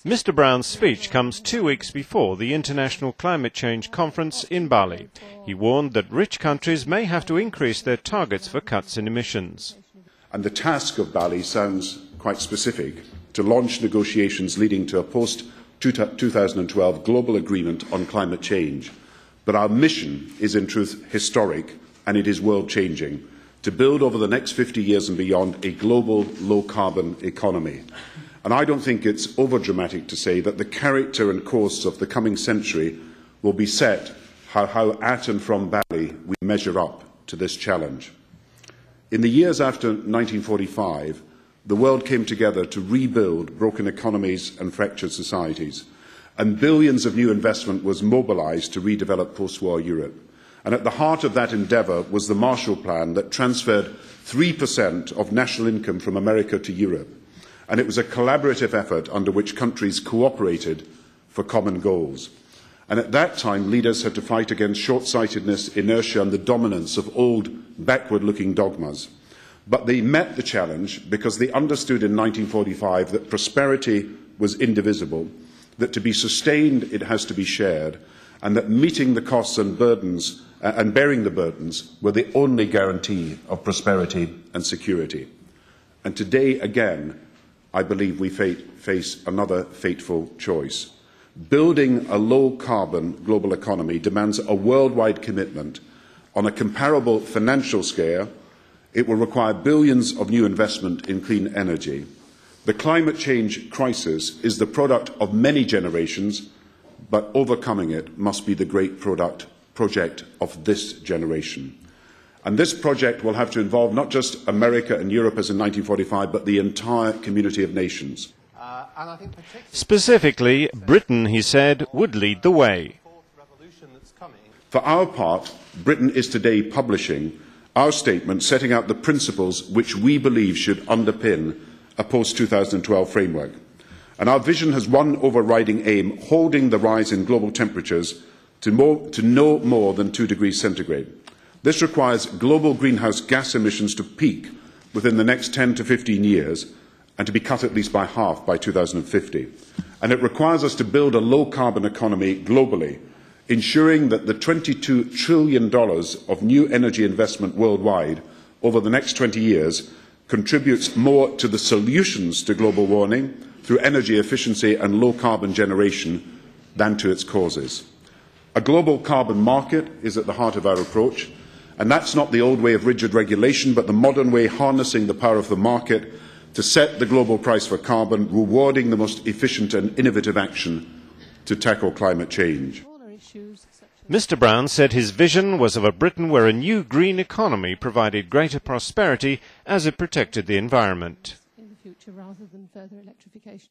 Mr. Brown's speech comes 2 weeks before the International Climate Change Conference in Bali. He warned that rich countries may have to increase their targets for cuts in emissions. And the task of Bali sounds quite specific: to launch negotiations leading to a post-2012 global agreement on climate change. But our mission is in truth historic, and it is world-changing: to build over the next 50 years and beyond a global low-carbon economy. And I don't think it's overdramatic to say that the character and course of the coming century will be set how at and from Bali we measure up to this challenge. In the years after 1945, the world came together to rebuild broken economies and fractured societies, and billions of new investment was mobilised to redevelop post-war Europe. And at the heart of that endeavour was the Marshall Plan that transferred 3% of national income from America to Europe. And it was a collaborative effort under which countries cooperated for common goals. And at that time, leaders had to fight against short-sightedness, inertia and the dominance of old, backward-looking dogmas. But they met the challenge because they understood in 1945 that prosperity was indivisible, that to be sustained it has to be shared, and that meeting the costs and burdens and bearing the burdens were the only guarantee of prosperity and security. And today, again, I believe we face another fateful choice. Building a low-carbon global economy demands a worldwide commitment. On a comparable financial scale, it will require billions of new investment in clean energy. The climate change crisis is the product of many generations, but overcoming it must be the great project of this generation. And this project will have to involve not just America and Europe as in 1945, but the entire community of nations. Specifically, Britain, he said, would lead the way. For our part, Britain is today publishing our statement setting out the principles which we believe should underpin a post-2012 framework. And our vision has one overriding aim: holding the rise in global temperatures to no more than 2 degrees centigrade. This requires global greenhouse gas emissions to peak within the next 10 to 15 years and to be cut at least by half by 2050. And it requires us to build a low-carbon economy globally, ensuring that the $22 trillion of new energy investment worldwide over the next 20 years contributes more to the solutions to global warming through energy efficiency and low-carbon generation than to its causes. A global carbon market is at the heart of our approach, and that's not the old way of rigid regulation, but the modern way, harnessing the power of the market to set the global price for carbon, rewarding the most efficient and innovative action to tackle climate change. Mr. Brown said his vision was of a Britain where a new green economy provided greater prosperity as it protected the environment. In the future, rather than further electrification.